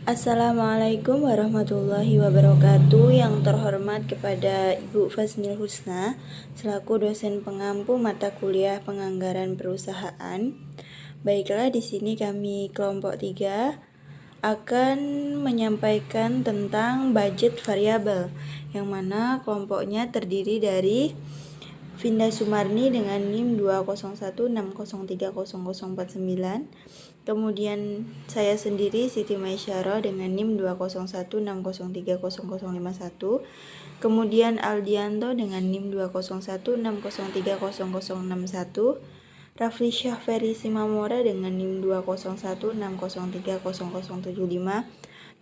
Assalamualaikum warahmatullahi wabarakatuh. Yang terhormat kepada Ibu Faznil Husna selaku dosen pengampu mata kuliah penganggaran perusahaan. Baiklah, di sini kami kelompok 3 akan menyampaikan tentang budget variabel, yang mana kelompoknya terdiri dari Vinda Sumarni dengan NIM 20160300049. Kemudian saya sendiri Siti Maisyara dengan NIM 20160300051. Kemudian Aldianto dengan NIM 20160300061. Rafli Syahferi Simamora dengan NIM 20160300075.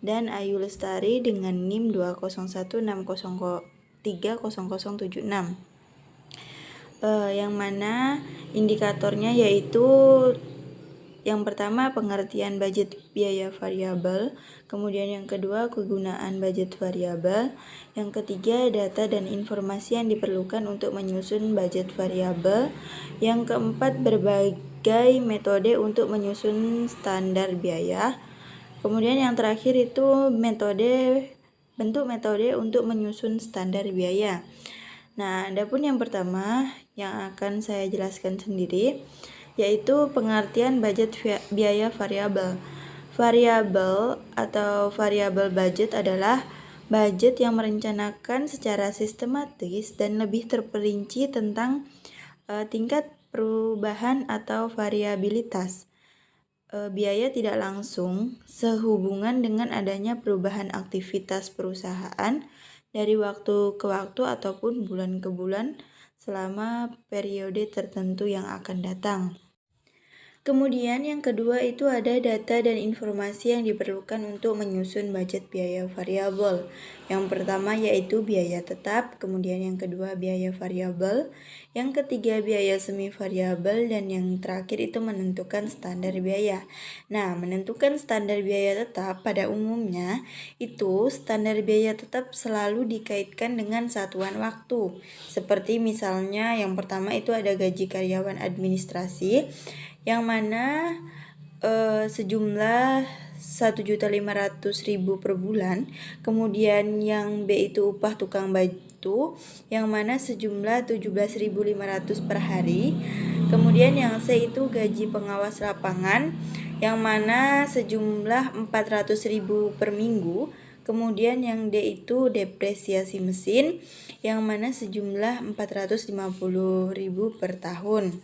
Dan Ayu Lestari dengan NIM 20160300076. Yang mana indikatornya yaitu yang pertama pengertian budget biaya variabel, kemudian yang kedua kegunaan budget variabel, yang ketiga data dan informasi yang diperlukan untuk menyusun budget variabel, yang keempat berbagai metode untuk menyusun standar biaya, kemudian yang terakhir itu bentuk metode untuk menyusun standar biaya. Nah, adapun yang pertama yang akan saya jelaskan sendiri yaitu pengertian budget biaya variabel. Variabel atau variabel budget adalah budget yang merencanakan secara sistematis dan lebih terperinci tentang tingkat perubahan atau variabilitas biaya tidak langsung sehubungan dengan adanya perubahan aktivitas perusahaan dari waktu ke waktu ataupun bulan ke bulan selama periode tertentu yang akan datang. Kemudian yang kedua itu ada data dan informasi yang diperlukan untuk menyusun budget biaya variabel. Yang pertama yaitu biaya tetap, kemudian yang kedua biaya variabel, yang ketiga biaya semi variabel, dan yang terakhir itu menentukan standar biaya. Nah, menentukan standar biaya tetap pada umumnya itu standar biaya tetap selalu dikaitkan dengan satuan waktu. Seperti misalnya yang pertama itu ada gaji karyawan administrasi, yang mana sejumlah 1.500.000 per bulan. Kemudian yang B itu upah tukang batu, yang mana sejumlah 17.500 per hari. Kemudian yang C itu gaji pengawas lapangan, yang mana sejumlah 400.000 per minggu. Kemudian yang D itu depresiasi mesin, yang mana sejumlah 450.000 per tahun.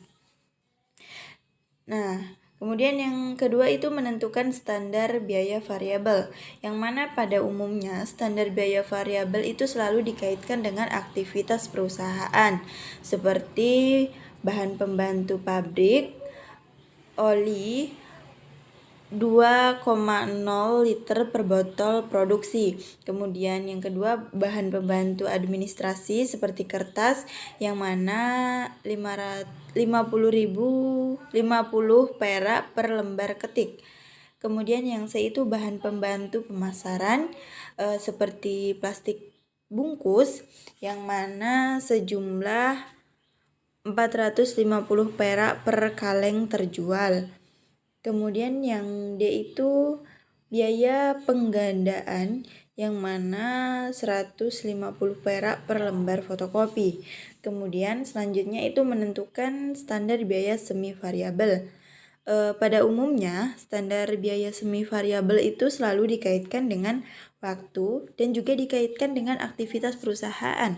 Nah, kemudian yang kedua itu menentukan standar biaya variabel, yang mana pada umumnya standar biaya variabel itu selalu dikaitkan dengan aktivitas perusahaan, seperti bahan pembantu pabrik, oli 2,0 liter per botol produksi. Kemudian yang kedua bahan pembantu administrasi seperti kertas, yang mana 50 perak per lembar ketik. Kemudian yang C itu bahan pembantu pemasaran seperti plastik bungkus, yang mana sejumlah 450 perak per kaleng terjual. Kemudian yang D itu biaya penggandaan, yang mana 150 perak per lembar fotokopi. Kemudian selanjutnya itu menentukan standar biaya semi variabel. Pada umumnya standar biaya semi variabel itu selalu dikaitkan dengan waktu dan juga dikaitkan dengan aktivitas perusahaan.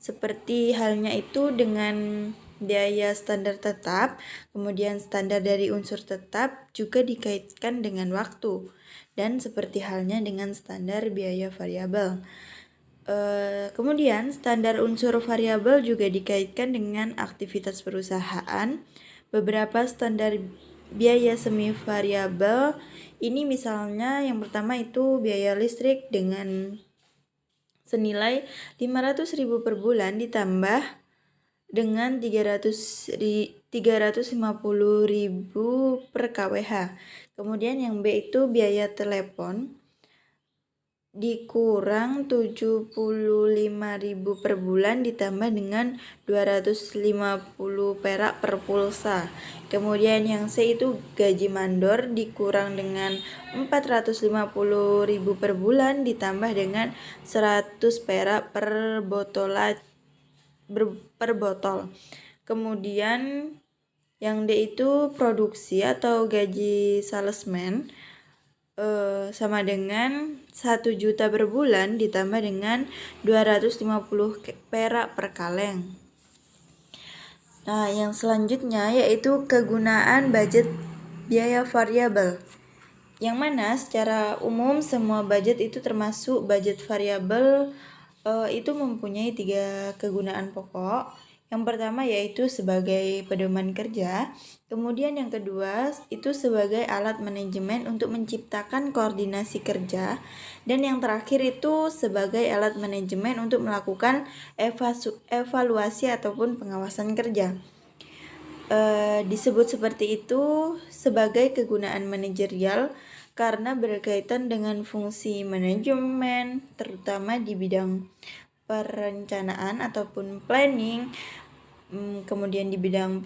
Seperti halnya itu dengan biaya standar tetap, kemudian standar dari unsur tetap juga dikaitkan dengan waktu, dan seperti halnya dengan standar biaya variabel. Kemudian standar unsur variabel juga dikaitkan dengan aktivitas perusahaan. Beberapa standar biaya semi variabel ini misalnya yang pertama itu biaya listrik dengan senilai 500.000 per bulan ditambah dengan 350.000 per kWh. Kemudian yang B itu biaya telepon dikurang 75.000 per bulan ditambah dengan 250 perak per pulsa. Kemudian yang C itu gaji mandor dikurang dengan 450.000 per bulan ditambah dengan 100 perak per botol. Kemudian yang D itu produksi atau gaji salesman sama dengan 1 juta per bulan ditambah dengan 250 perak per kaleng. Nah, yang selanjutnya yaitu kegunaan budget biaya variabel. Yang mana secara umum semua budget itu termasuk budget variabel itu mempunyai 3 kegunaan pokok. Yang pertama yaitu sebagai pedoman kerja, kemudian yang kedua itu sebagai alat manajemen untuk menciptakan koordinasi kerja, dan yang terakhir itu sebagai alat manajemen untuk melakukan evaluasi ataupun pengawasan kerja. Disebut seperti itu sebagai kegunaan manajerial karena berkaitan dengan fungsi manajemen, terutama di bidang perencanaan ataupun planning, kemudian di bidang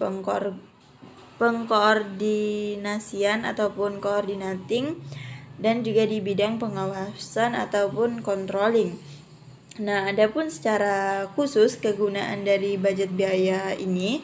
pengkoordinasian ataupun coordinating, dan juga di bidang pengawasan ataupun controlling. Nah, adapun secara khusus kegunaan dari budget biaya ini,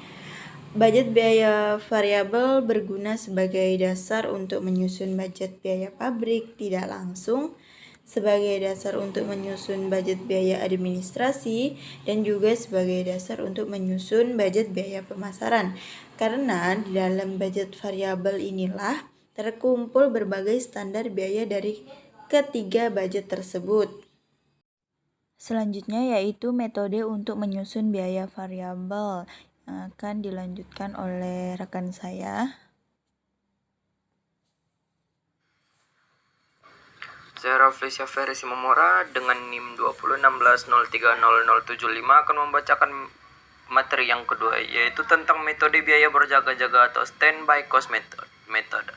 budget biaya variabel berguna sebagai dasar untuk menyusun budget biaya pabrik tidak langsung, sebagai dasar untuk menyusun budget biaya administrasi, dan juga sebagai dasar untuk menyusun budget biaya pemasaran. Karena di dalam budget variabel inilah terkumpul berbagai standar biaya dari ketiga budget tersebut. Selanjutnya yaitu metode untuk menyusun biaya variabel yang akan dilanjutkan oleh rekan saya. Saya Rafli Syaferi Simomora dengan NIM 2016030075 akan membacakan materi yang kedua, yaitu tentang metode biaya berjaga-jaga atau standby cost method.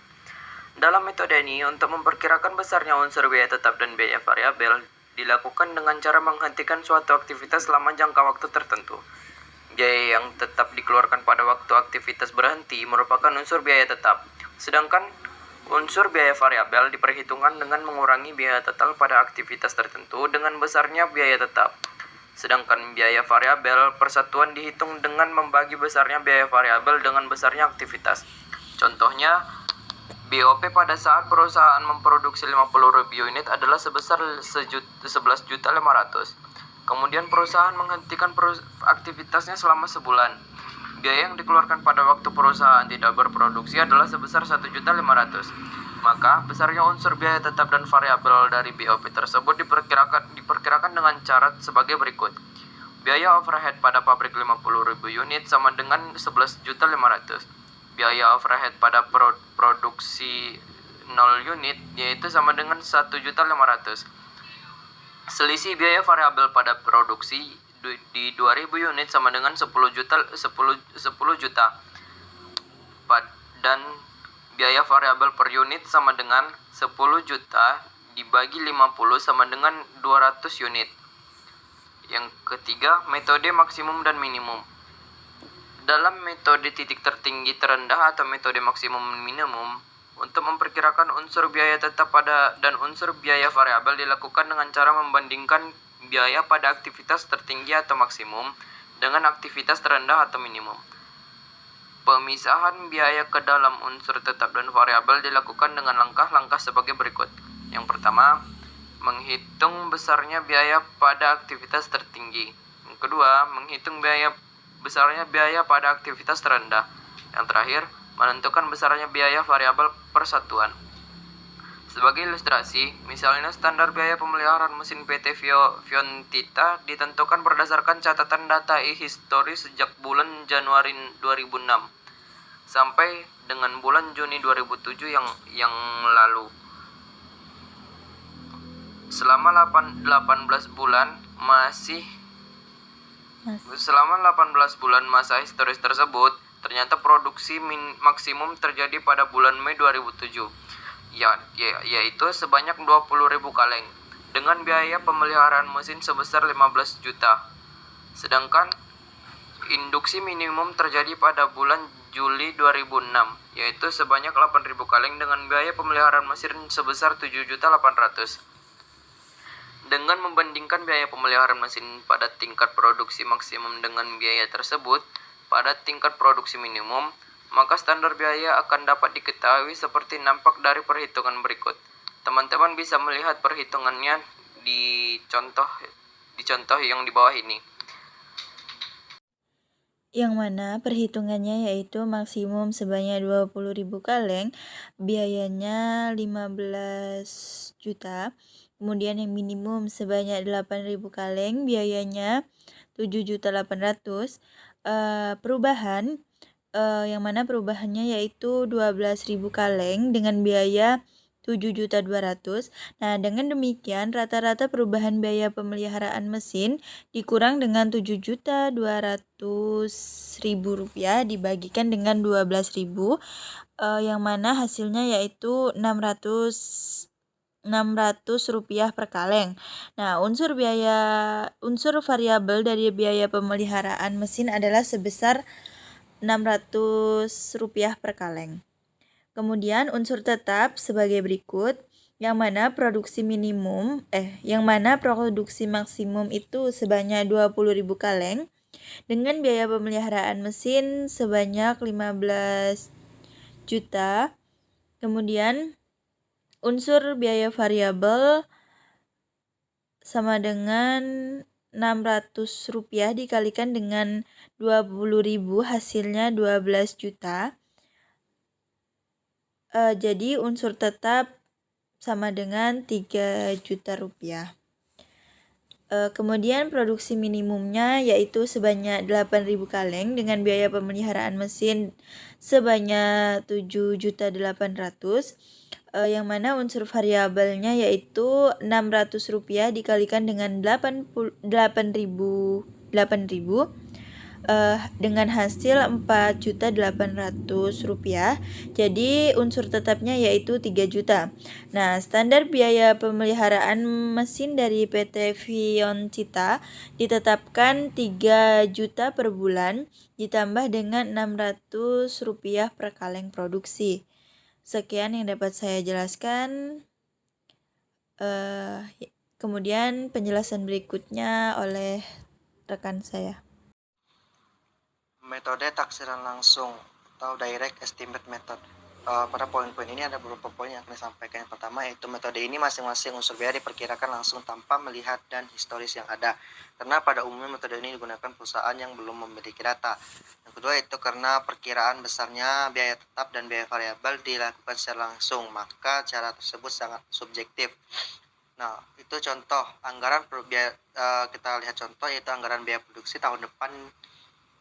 Dalam metode ini, untuk memperkirakan besarnya unsur biaya tetap dan biaya variabel dilakukan dengan cara menghentikan suatu aktivitas selama jangka waktu tertentu. Biaya yang tetap dikeluarkan pada waktu aktivitas berhenti merupakan unsur biaya tetap, sedangkan unsur biaya variabel diperhitungkan dengan mengurangi biaya total pada aktivitas tertentu dengan besarnya biaya tetap. Sedangkan biaya variabel persatuan dihitung dengan membagi besarnya biaya variabel dengan besarnya aktivitas. Contohnya, BOP pada saat perusahaan memproduksi 50.000 unit adalah sebesar 11.500.000. Kemudian perusahaan menghentikan aktivitasnya selama sebulan. Biaya yang dikeluarkan pada waktu perusahaan tidak berproduksi adalah sebesar 1.500.000. Maka besarnya unsur biaya tetap dan variabel dari BOP tersebut diperkirakan dengan cara sebagai berikut. Biaya overhead pada pabrik 50.000 unit sama dengan 11.500.000. Biaya overhead pada produksi 0 unit yaitu sama dengan 1.500.000. Selisih biaya variabel pada produksi di 2.000 unit sama dengan 10 juta dan biaya variabel per unit sama dengan 10 juta dibagi 50 sama dengan 200 unit. Yang ketiga, metode maksimum dan minimum. Dalam metode titik tertinggi terendah atau metode maksimum minimum, untuk memperkirakan unsur biaya tetap dan unsur biaya variabel dilakukan dengan cara membandingkan biaya pada aktivitas tertinggi atau maksimum dengan aktivitas terendah atau minimum. Pemisahan biaya ke dalam unsur tetap dan variabel dilakukan dengan langkah-langkah sebagai berikut. Yang pertama, menghitung besarnya biaya pada aktivitas tertinggi. Yang kedua, menghitung besarnya biaya pada aktivitas terendah. Yang terakhir, menentukan besarnya biaya variabel persatuan. Sebagai ilustrasi, misalnya standar biaya pemeliharaan mesin PT Fiontita ditentukan berdasarkan catatan data e-history sejak bulan Januari 2006 sampai dengan bulan Juni 2007 yang lalu. Selama 18 bulan masa historis tersebut, ternyata produksi maksimum terjadi pada bulan Mei 2007. Yaitu sebanyak 20.000 kaleng. dengan biaya pemeliharaan mesin sebesar 15 juta. Sedangkan induksi minimum terjadi pada bulan Juli 2006, yaitu sebanyak 8.000 kaleng dengan biaya pemeliharaan mesin sebesar 7.800.000. Dengan membandingkan biaya pemeliharaan mesin pada tingkat produksi maksimum dengan biaya tersebut pada tingkat produksi minimum, maka standar biaya akan dapat diketahui seperti nampak dari perhitungan berikut. Teman-teman bisa melihat perhitungannya di contoh yang di bawah ini. Yang mana perhitungannya yaitu maksimum sebanyak 20.000 kaleng, biayanya 15 juta. Kemudian yang minimum sebanyak 8.000 kaleng, biayanya 7.800.000. Perubahan yang mana perubahannya yaitu 12.000 kaleng dengan biaya 7.200.000. Nah, dengan demikian rata-rata perubahan biaya pemeliharaan mesin dikurang dengan 7.200.000 rupiah dibagikan dengan 12.000, yang mana hasilnya yaitu 600 rupiah per kaleng. Nah, unsur variabel dari biaya pemeliharaan mesin adalah sebesar 600 rupiah per kaleng. Kemudian unsur tetap sebagai berikut, yang mana produksi maksimum itu sebanyak 20.000 kaleng dengan biaya pemeliharaan mesin sebanyak 15 juta. Kemudian unsur biaya variabel sama dengan 600 rupiah dikalikan dengan 20.000, hasilnya 12 juta. Jadi unsur tetap sama dengan 3 juta rupiah. Kemudian produksi minimumnya yaitu sebanyak 8.000 kaleng dengan biaya pemeliharaan mesin sebanyak 7.800.000, yang mana unsur variabelnya yaitu 600 rupiah dikalikan dengan 8.000 dengan hasil 4.800.000 rupiah. Jadi unsur tetapnya yaitu 3 juta. Nah, standar biaya pemeliharaan mesin dari PT Fioncita ditetapkan 3 juta per bulan ditambah dengan 600 rupiah per kaleng produksi. Sekian yang dapat saya jelaskan. Kemudian penjelasan berikutnya oleh rekan saya. Metode taksiran langsung atau direct estimate method. Pada poin-poin ini ada beberapa poin yang akan disampaikan. Yang pertama yaitu metode ini masing-masing unsur biaya diperkirakan langsung tanpa melihat dan historis yang ada. Karena pada umumnya metode ini digunakan perusahaan yang belum memiliki data. Yang kedua itu karena perkiraan besarnya biaya tetap dan biaya variabel dilakukan secara langsung, maka cara tersebut sangat subjektif. Nah, itu contoh anggaran kita lihat contoh yaitu anggaran biaya produksi tahun depan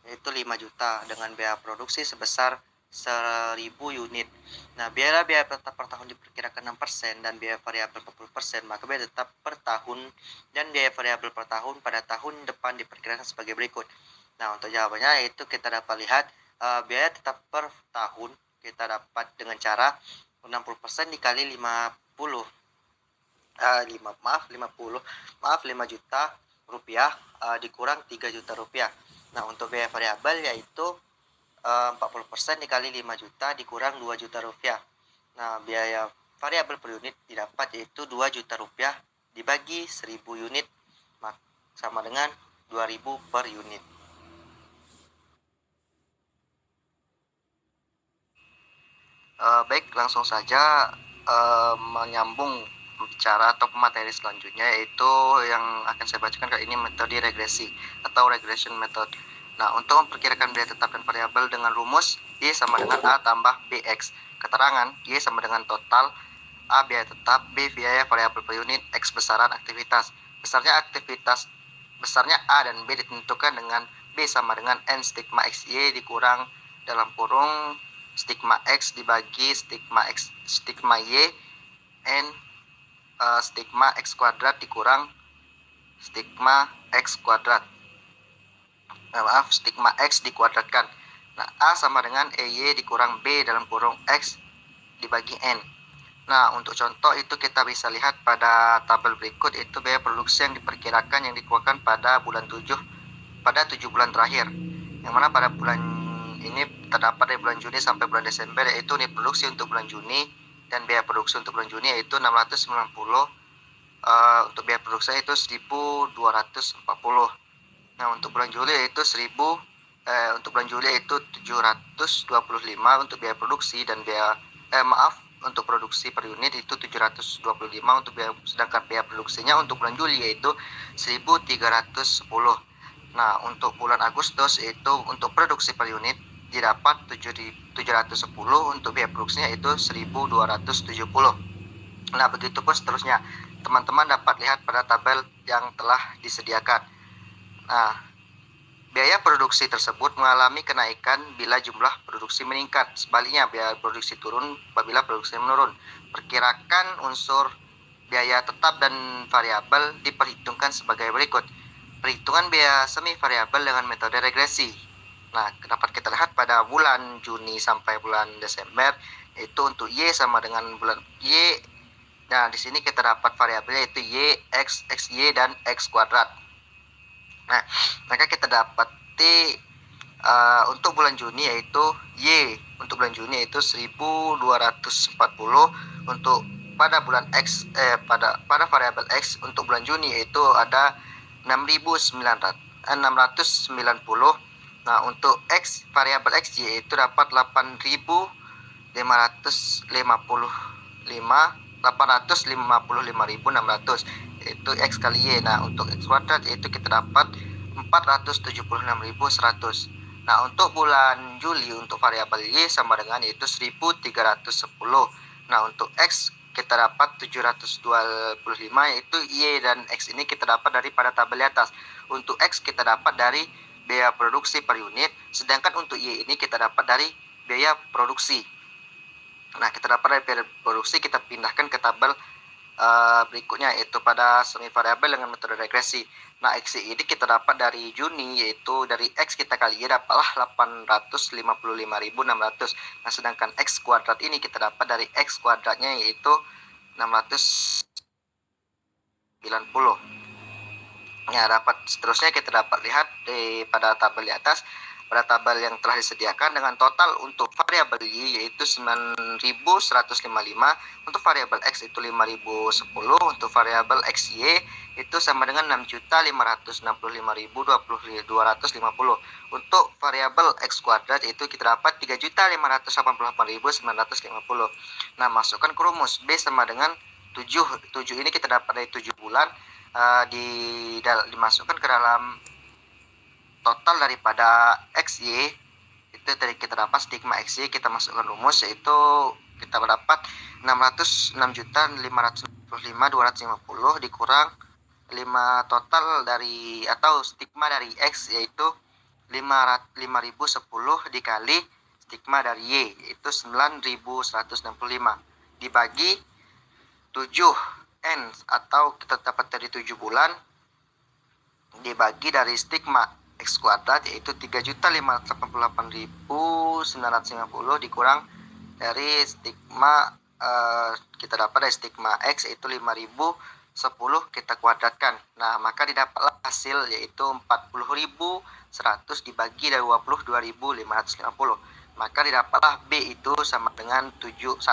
yaitu 5 juta dengan biaya produksi sebesar 1.000 unit. Nah, biaya tetap per tahun diperkirakan 6% dan biaya variabel 40%, maka biaya tetap per tahun dan biaya variabel per tahun pada tahun depan diperkirakan sebagai berikut. Nah, untuk jawabannya yaitu kita dapat lihat biaya tetap per tahun kita dapat dengan cara 60% dikali 50 5 juta rupiah dikurang 3 juta rupiah. Nah, untuk biaya variabel yaitu 40% dikali 5 juta dikurang 2 juta rupiah. Nah, biaya variabel per unit didapat yaitu 2 juta rupiah dibagi 1.000 unit sama dengan 2.000 per unit. Baik, langsung saja menyambung bicara atau materi selanjutnya yaitu yang akan saya bacakan kali ini metode regresi atau regression method. Nah, untuk memperkirakan biaya tetap dan variabel dengan rumus Y sama dengan A tambah BX. Keterangan Y sama dengan total A biaya tetap, B biaya variabel per unit, X besaran aktivitas. Besarnya A dan B ditentukan dengan B sama dengan N stigma XY dikurang dalam kurung stigma X dibagi stigma Y N stigma X kuadrat dikurang stigma X kuadrat. Stigma X dikuadratkan. Nah, A sama dengan EY dikurang B dalam kurung X dibagi N. Nah, untuk contoh itu kita bisa lihat pada tabel berikut, itu biaya produksi yang diperkirakan yang dikeluarkan pada bulan 7 pada 7 bulan terakhir. Yang mana pada bulan ini terdapat dari bulan Juni sampai bulan Desember, yaitu unit produksi untuk bulan Juni dan biaya produksi untuk bulan Juni yaitu 690, untuk biaya produksi itu 1240. Nah, untuk bulan Juli yaitu untuk bulan Juli itu 725 untuk biaya produksi dan untuk produksi per unit itu 725 untuk biaya, sedangkan biaya produksinya untuk bulan Juli yaitu 1310. Nah, untuk bulan Agustus itu untuk produksi per unit didapat 710, untuk biaya produksinya itu 1270. Nah, begitu pun seterusnya. Teman-teman dapat lihat pada tabel yang telah disediakan. Nah, biaya produksi tersebut mengalami kenaikan bila jumlah produksi meningkat. Sebaliknya, biaya produksi turun apabila produksi menurun. Perkirakan unsur biaya tetap dan variabel diperhitungkan sebagai berikut. Perhitungan biaya semi variabel dengan metode regresi. Nah, dapat kita lihat pada bulan Juni sampai bulan Desember, itu untuk Y sama dengan bulan Y. Nah, di sini kita dapat variabelnya yaitu Y, X, XY, dan X kuadrat. Nah, maka kita dapati untuk bulan Juni yaitu Y untuk bulan Juni yaitu 1240. Untuk pada bulan X pada variabel X untuk bulan Juni yaitu ada 690. Nah, untuk X variabel X yaitu dapat 855.600, yaitu X kali Y. Nah, untuk X kuadrat yaitu kita dapat 476.100. Nah, untuk bulan Juli untuk variabel Y sama dengan yaitu 1310. Nah, untuk X kita dapat 725, yaitu Y dan X ini kita dapat daripada tabel di atas. Untuk X kita dapat dari biaya produksi per unit, sedangkan untuk Y ini kita dapat dari biaya produksi. Nah, kita dapat dari biaya produksi, kita pindahkan ke tabel berikutnya yaitu pada semi variabel dengan metode regresi. Nah, X ini kita dapat dari Juni, yaitu dari X kita kali Y dapatlah 855.600. Nah, sedangkan X kuadrat ini kita dapat dari X kuadratnya yaitu 690. Ya, dapat seterusnya kita dapat lihat pada tabel di atas. Pada tabel yang telah disediakan dengan total untuk variabel Y yaitu 9.155, untuk variabel X itu 5.010, untuk variabel XY itu sama dengan 6.565.250. Untuk variabel X kuadrat itu kita dapat 3.588.950. Nah, masukkan ke rumus B sama dengan 7 ini kita dapat dari 7 bulan, dimasukkan ke dalam total daripada XY. Itu tadi kita dapat stigma XY, kita masukkan rumus yaitu kita dapat 606.555.250 dikurang 5 total dari atau stigma dari X yaitu 5.010 dikali stigma dari Y yaitu 9.165 dibagi 7N atau kita dapat dari 7 bulan dibagi dari stigma X kuadrat yaitu 3.588.950 dikurang dari stigma kita dapat dari stigma X yaitu 5.010 kita kuadratkan. Nah, maka didapatlah hasil yaitu 40.100 dibagi dari 22.550. Maka didapatlah B itu sama dengan 1,778.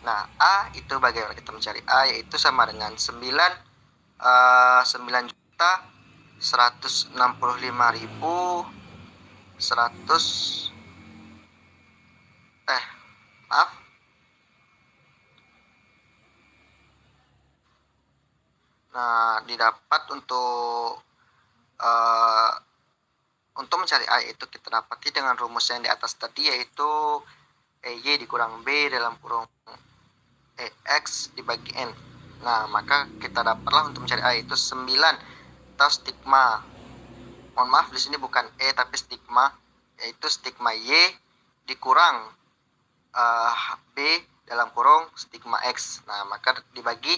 Nah, A itu bagaimana kita mencari A, yaitu sama dengan 9.165.100 maaf. Nah, didapat untuk mencari A itu kita dapati dengan rumus yang di atas tadi yaitu Y dikurang B dalam kurung X dibagi N. Nah, maka kita dapatlah untuk mencari A itu 9 atau stigma. Mohon maaf, di sini bukan E tapi stigma, yaitu stigma Y dikurang B dalam kurung stigma X. Nah, maka dibagi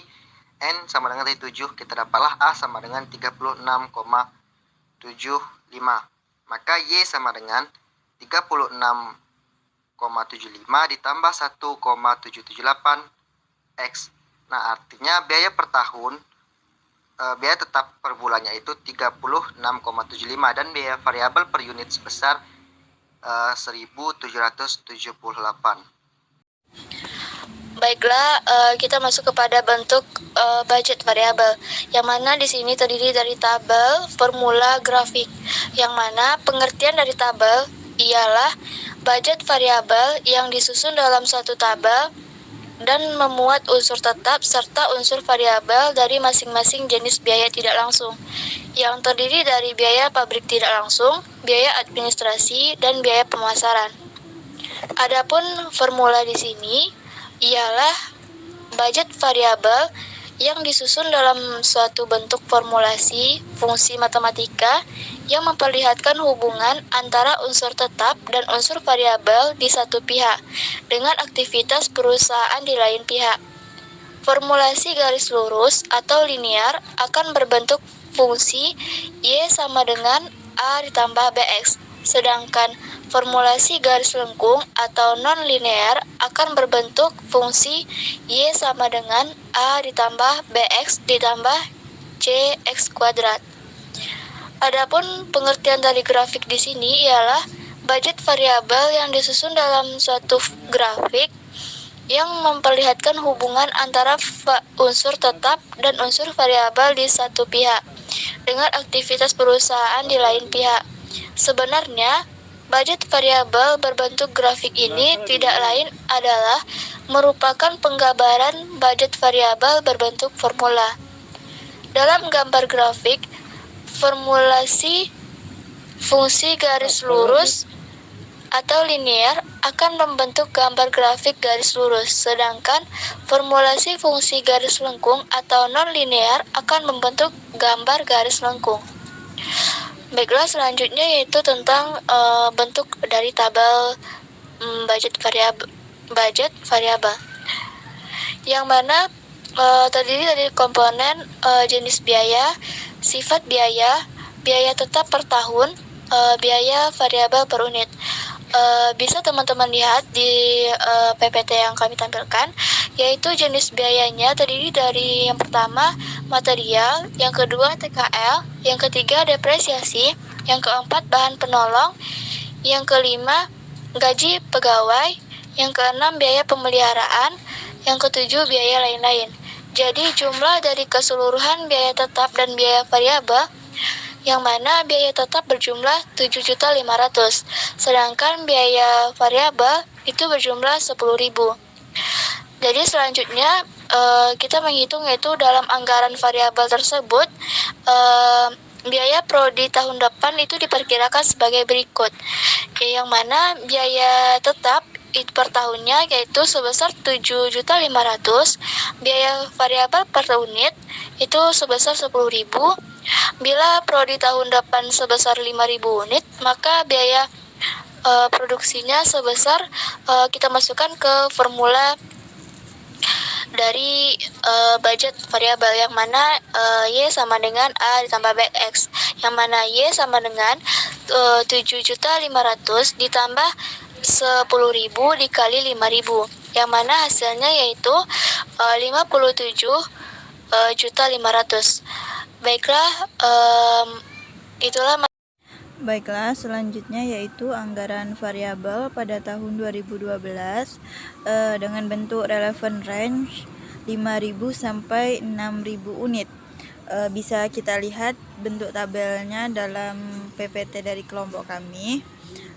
N sama dengan 7, kita dapatlah A sama dengan 36,75. Maka Y sama dengan 36,75 ditambah 1,778 X. Nah, artinya biaya per tahun, biaya tetap per bulannya itu 36,75 dan biaya variabel per unit sebesar 1.778. Baiklah, kita masuk kepada bentuk budget variabel, yang mana di sini terdiri dari tabel, formula, grafik. Yang mana pengertian dari tabel ialah budget variabel yang disusun dalam suatu tabel dan memuat unsur tetap serta unsur variabel dari masing-masing jenis biaya tidak langsung, yang terdiri dari biaya pabrik tidak langsung, biaya administrasi, dan biaya pemasaran. Adapun formula di sini ialah budget variabel yang disusun dalam suatu bentuk formulasi fungsi matematika yang memperlihatkan hubungan antara unsur tetap dan unsur variabel di satu pihak dengan aktivitas perusahaan di lain pihak. Formulasi garis lurus atau linear akan berbentuk fungsi Y sama dengan A ditambah BX, sedangkan formulasi garis lengkung atau non-linear akan berbentuk fungsi Y sama dengan A ditambah BX ditambah CX kuadrat. Adapun pengertian dari grafik di sini ialah budget variabel yang disusun dalam suatu grafik yang memperlihatkan hubungan antara unsur tetap dan unsur variabel di satu pihak dengan aktivitas perusahaan di lain pihak. Sebenarnya, budget variabel berbentuk grafik ini tidak lain adalah merupakan penggambaran budget variabel berbentuk formula. Dalam gambar grafik, formulasi fungsi garis lurus atau linear akan membentuk gambar grafik garis lurus, sedangkan formulasi fungsi garis lengkung atau non-linear akan membentuk gambar garis lengkung. Baiklah, selanjutnya yaitu tentang bentuk dari tabel budget variabel, yang mana terdiri dari komponen jenis biaya, sifat biaya, biaya tetap per tahun, biaya variabel per unit. Bisa teman-teman lihat di PPT yang kami tampilkan, yaitu jenis biayanya terdiri dari yang pertama material, yang kedua TKL, yang ketiga depresiasi, yang keempat bahan penolong, yang kelima gaji pegawai, yang keenam biaya pemeliharaan, yang ketujuh biaya lain-lain. Jadi jumlah dari keseluruhan biaya tetap dan biaya variabel, yang mana biaya tetap berjumlah 7.500.000, sedangkan biaya variabel itu berjumlah 10.000. Jadi selanjutnya kita menghitung yaitu dalam anggaran variabel tersebut biaya prodi tahun depan itu diperkirakan sebagai berikut, yang mana biaya tetap per tahunnya yaitu sebesar 7.500.000, biaya variabel per unit itu sebesar 10.000. Bila prodi tahun depan sebesar 5.000 unit, maka biaya produksinya sebesar kita masukkan ke formula dari budget variabel, yang mana Y sama dengan A ditambah BX, yang mana Y sama dengan 7.500.000 ditambah 10.000 dikali 5.000, yang mana hasilnya yaitu 57.500.000. Baiklah, itulah. Baiklah, selanjutnya yaitu anggaran variabel pada tahun 2012 dengan bentuk relevant range 5.000 sampai 6.000 unit. Bisa kita lihat bentuk tabelnya dalam PPT dari kelompok kami.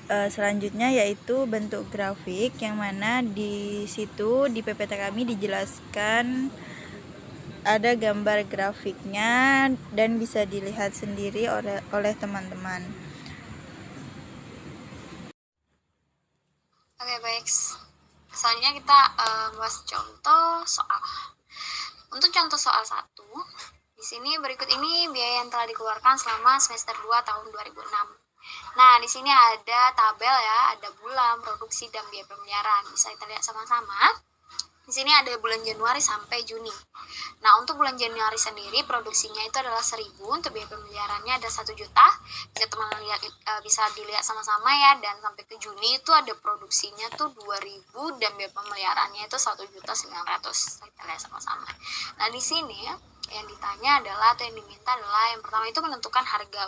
Selanjutnya yaitu bentuk grafik, yang mana di situ di PPT kami dijelaskan ada gambar grafiknya dan bisa dilihat sendiri oleh teman-teman. Oke, baik. Selanjutnya kita bahas contoh soal. Untuk contoh soal 1, di sini berikut ini biaya yang telah dikeluarkan selama semester 2 tahun 2006. Nah, di sini ada tabel ya, ada bulan, produksi, dan biaya pemeliharaan. Bisa kita lihat sama-sama. Di sini ada bulan Januari sampai Juni. Nah, untuk bulan Januari sendiri produksinya itu adalah 1.000, untuk biaya pemeliharaannya ada 1 juta. Bisa teman-teman lihat, bisa dilihat sama-sama ya. Dan sampai ke Juni itu ada produksinya tuh 2.000 dan biaya pemeliharaannya itu 1.900.000. Kita lihat sama-sama. Nah, di sini yang ditanya adalah, atau yang diminta adalah, yang pertama itu menentukan harga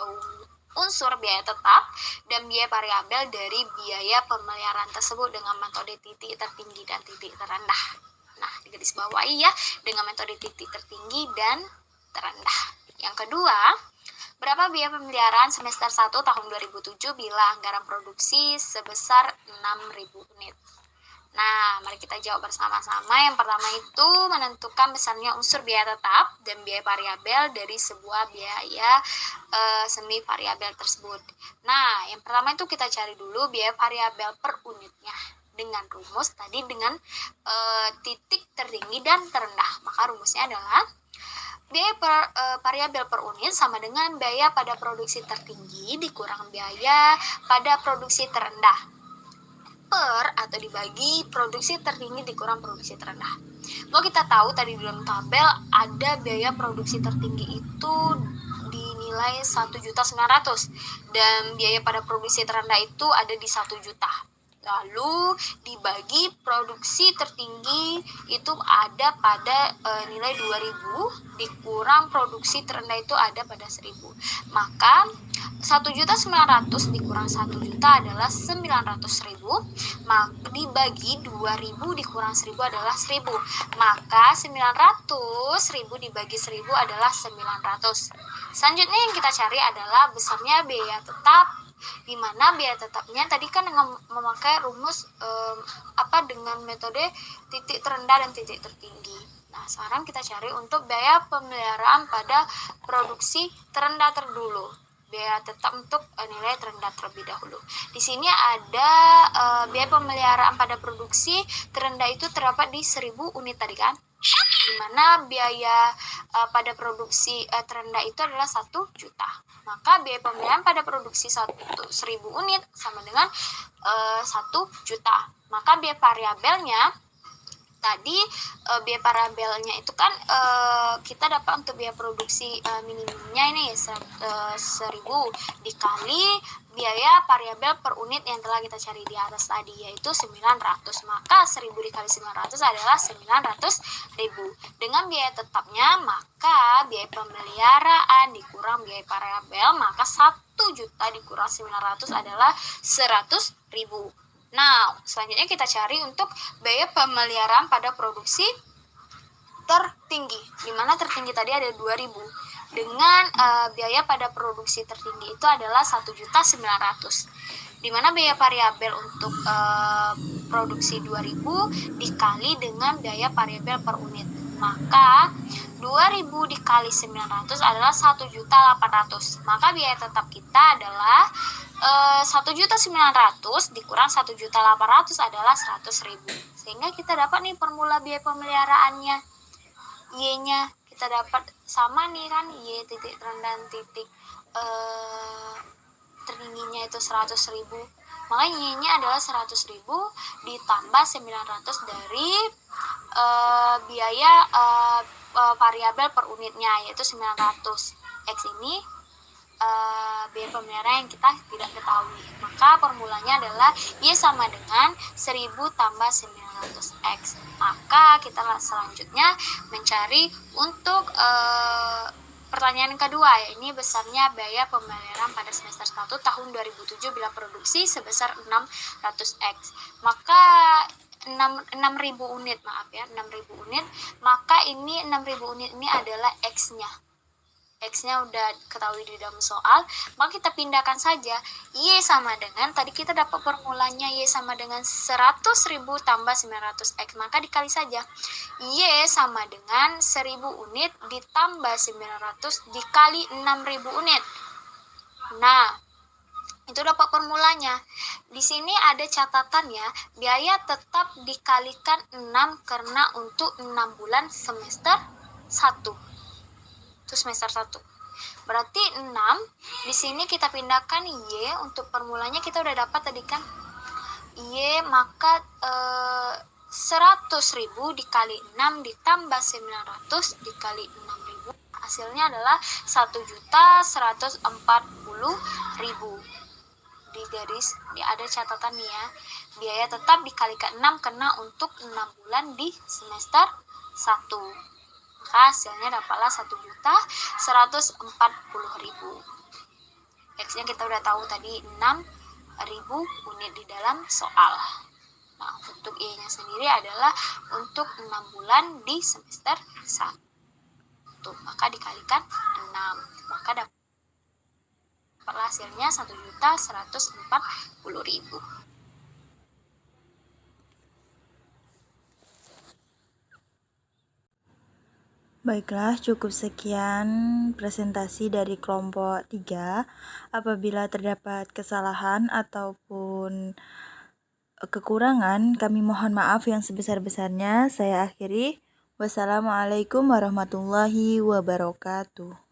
unsur biaya tetap dan biaya variabel dari biaya pemeliharaan tersebut dengan metode titik tertinggi dan titik terendah. Nah, di garis bawahi ya, dengan metode titik tertinggi dan terendah. Yang kedua, berapa biaya pemeliharaan semester 1 tahun 2007 bila anggaran produksi sebesar 6.000 unit? Nah, mari kita jawab bersama-sama. Yang pertama itu menentukan besarnya unsur biaya tetap dan biaya variabel dari sebuah biaya semi variabel tersebut. Nah, yang pertama itu kita cari dulu biaya variabel per unitnya dengan rumus tadi dengan titik tertinggi dan terendah. Maka rumusnya adalah biaya variabel per unit sama dengan biaya pada produksi tertinggi dikurang biaya pada produksi terendah per atau dibagi produksi tertinggi dikurang produksi terendah. Kalau kita tahu tadi di dalam tabel ada biaya produksi tertinggi itu dinilai 1.900.000 dan biaya pada produksi terendah itu ada di 1 juta. Lalu dibagi produksi tertinggi itu ada pada nilai 2.000 dikurang produksi terendah itu ada pada 1.000. Maka 1.900.000 dikurang 1 juta adalah 900.000. Maka dibagi 2.000 dikurang 1.000 adalah 1.000. Maka 900.000 dibagi 1.000 adalah 900. Selanjutnya yang kita cari adalah besarnya biaya tetap, di mana biaya tetapnya tadi kan dengan memakai rumus dengan metode titik terendah dan titik tertinggi. Nah, sekarang kita cari untuk biaya pemeliharaan pada produksi terendah terdulu. Biaya tetap untuk nilai terendah terlebih dahulu. Di sini ada biaya pemeliharaan pada produksi terendah itu terdapat di 1.000 unit tadi kan, di mana biaya pada produksi terendah itu adalah 1 juta. Maka biaya pemeliharaan pada produksi 1.000 unit sama dengan 1 juta. Maka biaya variabelnya tadi biaya variabelnya itu kan kita dapat untuk biaya produksi minimumnya ini 1.000 dikali biaya variabel per unit yang telah kita cari di atas tadi yaitu 900. Maka 1.000 dikali 900 adalah 900.000. Dengan biaya tetapnya maka biaya pemeliharaan dikurang biaya variabel, maka 1 juta dikurang 900 adalah 100.000. Nah, selanjutnya kita cari untuk biaya pemeliharaan pada produksi tertinggi, di mana tertinggi tadi ada 2.000. Dengan biaya pada produksi tertinggi itu adalah 1.900.000. Di mana biaya variabel untuk produksi 2.000 dikali dengan biaya variabel per unit. Maka 2.000 dikali 900 adalah 1.800.000. Maka biaya tetap kita adalah 1.900.000 dikurang 1.800.000 adalah 100.000. Sehingga kita dapat nih formula biaya pemeliharaannya. Y-nya kita dapat sama nih kan, Y titik terendah dan titik tertingginya itu 100.000. Maka Y-nya adalah 100.000 ditambah 900 dari biaya variabel per unitnya yaitu 900. X ini biaya pemeliharaan yang kita tidak ketahui. Maka formulanya adalah Y sama dengan 1.000 tambah 900X. Maka kita selanjutnya mencari untuk pertanyaan kedua, ini besarnya biaya pemeliharaan pada semester 1 tahun 2007 bila produksi sebesar 600X. Maka 6.000 unit, 6.000 unit. Maka ini 6.000 unit ini adalah X-nya. X-nya udah ketahui di dalam soal, maka kita pindahkan saja. Y sama dengan, tadi kita dapat formulanya Y sama dengan 100.000 tambah 900X, maka dikali saja. Y sama dengan 1.000 unit ditambah 900 dikali 6.000 unit. Nah, itu dapat formulanya. Di sini ada catatan ya, biaya tetap dikalikan 6 karena untuk 6 bulan semester 1. Itu semester 1. Berarti 6 di sini kita pindahkan Y untuk formulanya kita udah dapat tadi kan. Y maka 100.000 dikali 6 ditambah 900 dikali 6.000. Hasilnya adalah 1.140.000. Di garis, ada catatan nih ya. Biaya tetap dikalikan 6 kena untuk 6 bulan di semester 1. Maka hasilnya dapatlah 1.140.000. X-nya kita udah tahu tadi 6.000 unit di dalam soal. Nah, untuk Y-nya sendiri adalah untuk 6 bulan di semester 1. Maka dikalikan 6. Maka dapatlah hasilnya 1.140.000. Baiklah, cukup sekian presentasi dari kelompok 3. Apabila terdapat kesalahan ataupun kekurangan, kami mohon maaf yang sebesar-besarnya. Saya akhiri. Wassalamualaikum warahmatullahi wabarakatuh.